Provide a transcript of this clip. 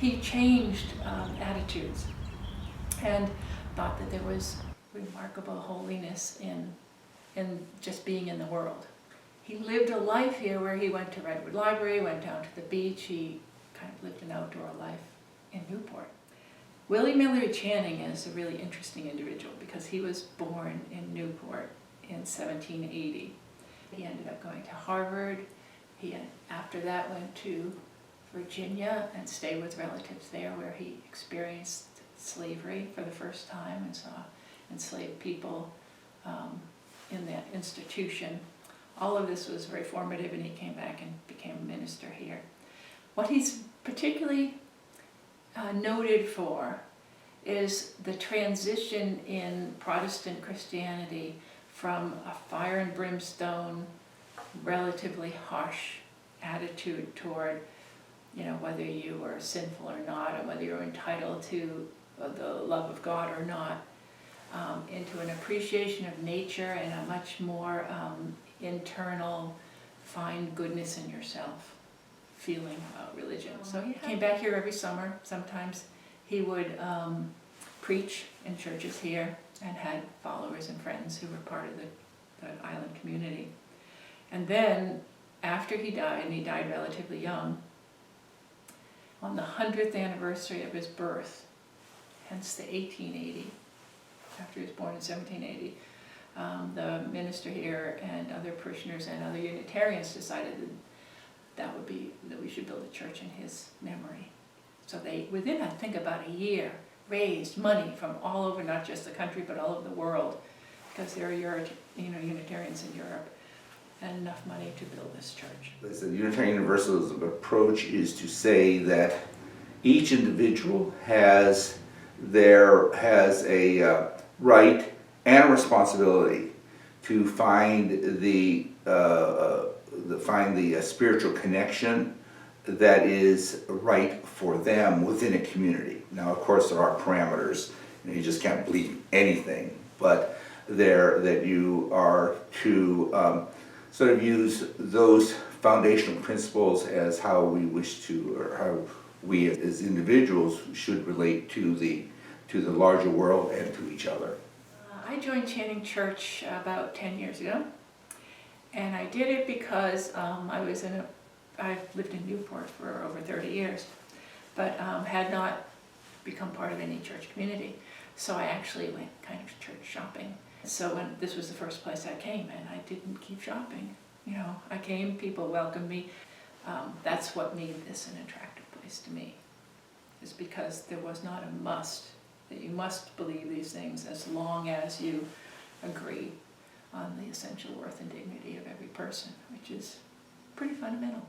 he changed attitudes and thought that there was remarkable holiness in just being in the world. He lived a life here where he went to Redwood Library, went down to the beach. He kind of lived an outdoor life in Newport. Willie Miller Channing is a really interesting individual because he was born in Newport in 1780. He ended up going to Harvard. He, after that, went to Virginia and stayed with relatives there where he experienced slavery for the first time and saw enslaved people in that institution. All of this was very formative, and he came back and became a minister here. What he's particularly noted for is the transition in Protestant Christianity from a fire and brimstone, relatively harsh attitude toward, whether you were sinful or not, and whether you were entitled to the love of God or not, into an appreciation of nature and a much more internal, find goodness in yourself feeling about religion. So he came back here every summer. Sometimes he would preach in churches here and had followers and friends who were part of the island community. And then after he died, and he died relatively young, on the 100th anniversary of his birth, hence the 1880, after he was born in 1780, the minister here and other parishioners and other Unitarians decided that we should build a church in his memory. So they, within I think about a year, raised money from all over, not just the country, but all over the world, because there are Unitarians in Europe, and enough money to build this church. The Unitarian Universalism approach is to say that each individual has a right and a responsibility to find the spiritual connection that is right for them within a community. Now, of course, there are parameters. You just can't believe anything, but that you are to sort of use those foundational principles as how we wish to, or how we as individuals should relate to the larger world and to each other. I joined Channing Church about 10 years ago, and I did it because I've lived in Newport for over 30 years, but had not become part of any church community. So I actually went kind of church shopping. So when this was the first place I came, and I didn't keep shopping. I came, people welcomed me. That's what made this an attractive place to me, is because there was not a must, that you must believe these things as long as you agree on the essential worth and dignity of every person, which is pretty fundamental.